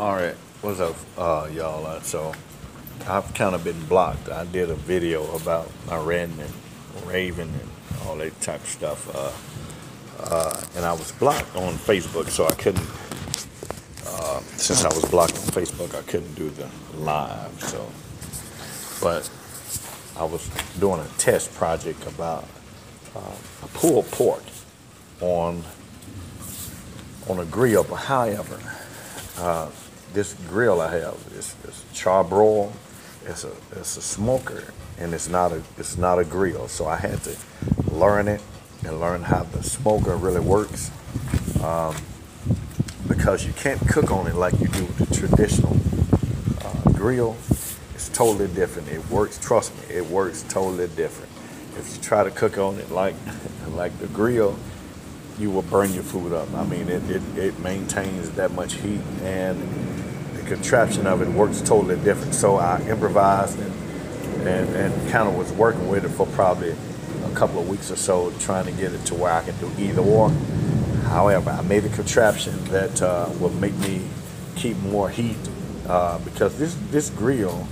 All right, what's up, y'all? So I've kind of been blocked. I did a video about my ranting and raving and all that type of stuff, and I was blocked on Facebook, so I couldn't. Since I was blocked on Facebook, I couldn't do the live. So, but I was doing a test project about a pulled pork on a grill. But however, this grill I have is charbroil. It's a smoker, and it's not a grill. So I had to learn it and learn how the smoker really works, because you can't cook on it like you do with the traditional grill. It's totally different. It works. Trust me, it works totally different. If you try to cook on it like the grill, you will burn your food up. I mean, it maintains that much heat, and the contraption of it works totally different. So I improvised and kind of was working with it for probably a couple of weeks or so, trying to get it to where I can do either or. However, I made a contraption that will make me keep more heat, because this grill,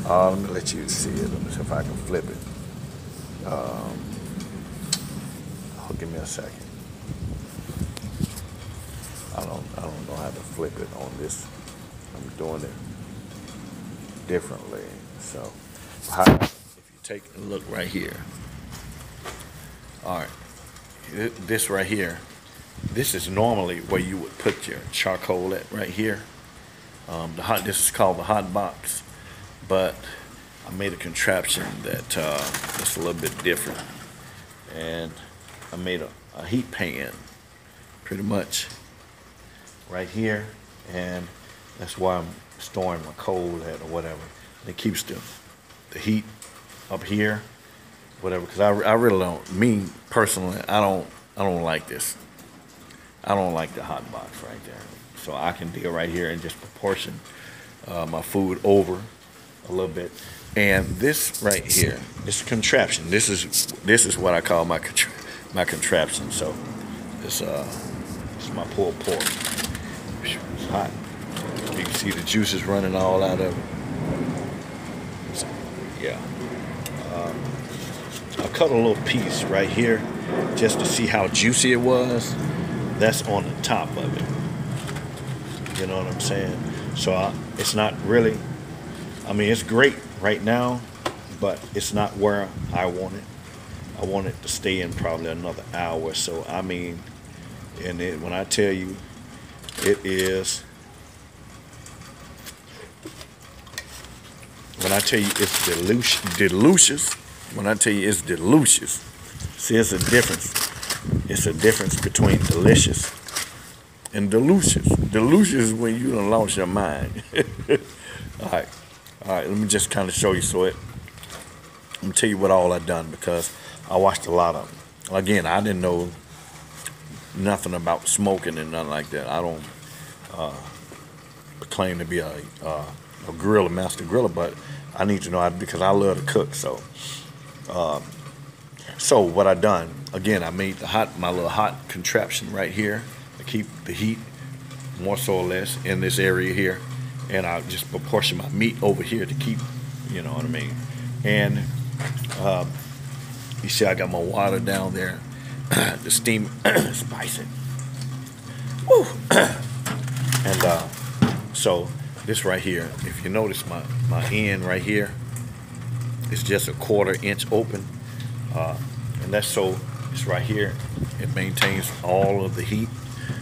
let me let you see it. Let me see if I can flip it. Oh, give me a second. I don't know how to flip it on this. I'm doing it differently. So, if you take a look right here, all right, this right here, this is normally where you would put your charcoal at right here. This is called the hot box, but I made a contraption that is a little bit different, and I made a heat pan, pretty much, right here, and that's why I'm storing my coal at or whatever. And it keeps the heat up here, whatever. Because I really don't. Me personally, I don't like this. I don't like the hot box right there. So I can deal right here and just proportion my food over a little bit. And this right here, this contraption. This is what I call my contraption. So this is my pulled pork. It's hot. You can see the juices running all out of it. So, yeah. I cut a little piece right here just to see how juicy it was. That's on the top of it. You know what I'm saying? So it's not really, I mean, it's great right now, but it's not where I want it. I want it to stay in probably another hour or so. I mean, and when I tell you, it is, when I tell you it's delicious, when I tell you it's delicious, see, it's a difference. It's a difference between delicious and delicious. Delicious is when you done lost your mind. All right, let me just kind of show you. So I'm gonna tell you what all I done, because I watched a lot of them. Again, I didn't know nothing about smoking and nothing like that. I don't claim to be a griller, master griller, but I need to know how, because I love to cook. So what I done, again, I made my little hot contraption right here to keep the heat more so or less in this area here, and I just proportion my meat over here to keep, you know what I mean. And you see, I got my water down there, the steam, spice it. Woo. And so this right here, if you notice, my end right here is just a 1/4 inch open. And that's so it's right here. It maintains all of the heat.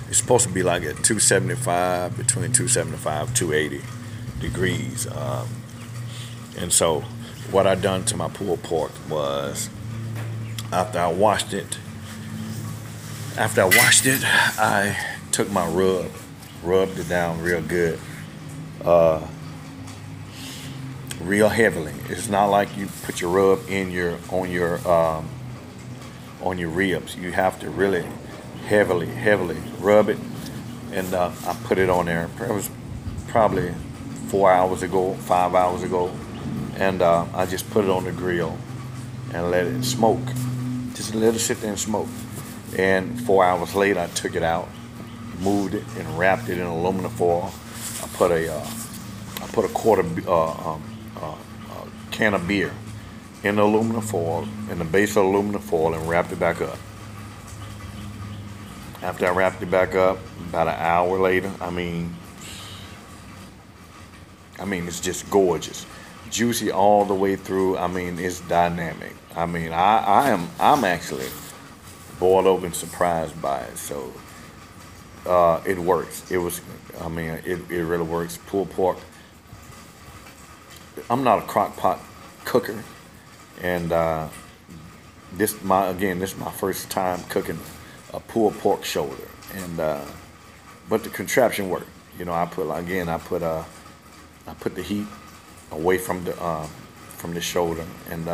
It's supposed to be like at 275, between 275 280 degrees. And so what I done to my pulled pork was, after I washed it, I took my rubbed it down real good, real heavily. It's not like you put your rub on your ribs. You have to really heavily rub it. And I put it on there. It was probably 4 hours ago, 5 hours ago, and I just put it on the grill and let it smoke. Just let it sit there and smoke. And 4 hours later, I took it out, moved it, and wrapped it in aluminum foil. I I put a can of beer in the aluminum foil, in the base of aluminum foil, and wrapped it back up. After I wrapped it back up, about an hour later, I mean, it's just gorgeous, juicy all the way through. I mean, it's dynamic. I mean, I'm actually boiled over and surprised by it. So it works. It really works. Pulled pork. I'm not a crock pot cooker, and this is my first time cooking a pulled pork shoulder, and but the contraption worked. You know, I put the heat away from the shoulder, and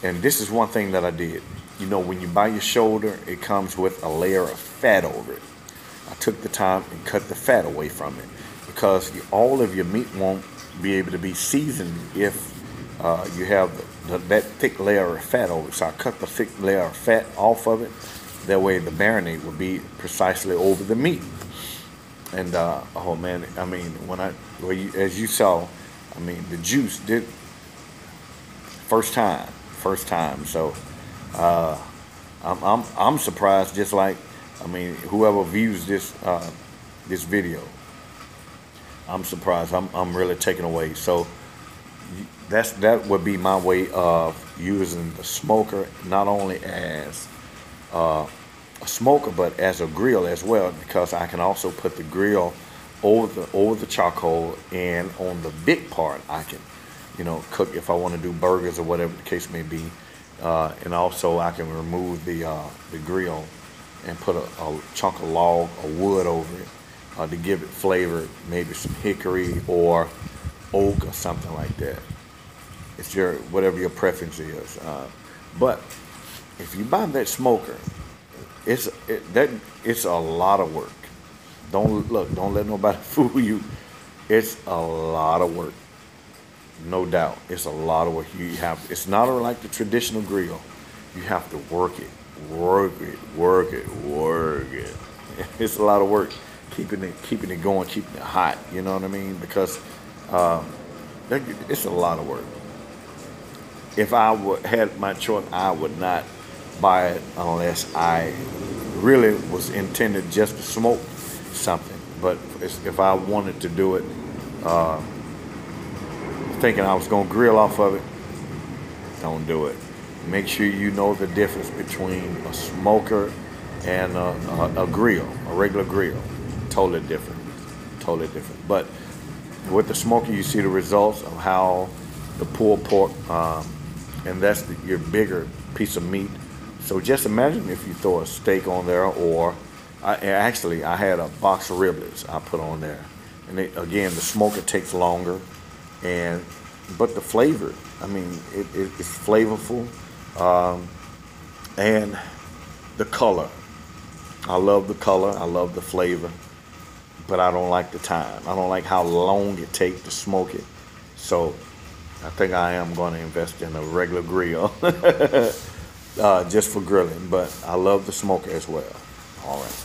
and this is one thing that I did. You know, when you buy your shoulder, it comes with a layer of fat over it. I took the time and cut the fat away from it, because all of your meat won't be able to be seasoned if you have that thick layer of fat over it. So I cut the thick layer of fat off of it. That way the marinade will be precisely over the meat. And oh man, I mean, as you saw, I mean, the juice did first time. So I'm surprised, just like, I mean, whoever views this video, I'm surprised. I'm really taken away. So that would be my way of using the smoker, not only as a smoker but as a grill as well, because I can also put the grill over the charcoal, and on the big part I can, you know, cook if I want to do burgers or whatever the case may be, and also I can remove the grill and put a chunk of log or wood over it to give it flavor, maybe some hickory or oak or something like that. It's whatever your preference is. But if you buy that smoker, it's a lot of work. Don't let nobody fool you. It's a lot of work, no doubt. It's a lot of work. It's not like the traditional grill. You have to work it. It's a lot of work, keeping it going, keeping it hot. You know what I mean? Because it's a lot of work. If I had my choice, I would not buy it unless I really was intended just to smoke something. But if I wanted to do it, thinking I was gonna grill off of it, don't do it. Make sure you know the difference between a smoker and a grill, a regular grill. Totally different. But with the smoker, you see the results of how the pulled pork, and that's your bigger piece of meat. So just imagine if you throw a steak on there, or I had a box of riblets I put on there, and again, the smoker takes longer, but the flavor, I mean, it's flavorful, and the color. I love the color. I love the flavor, but I don't like the time. I don't like how long it takes to smoke it. So I think I am going to invest in a regular grill just for grilling, but I love the smoker as well. All right.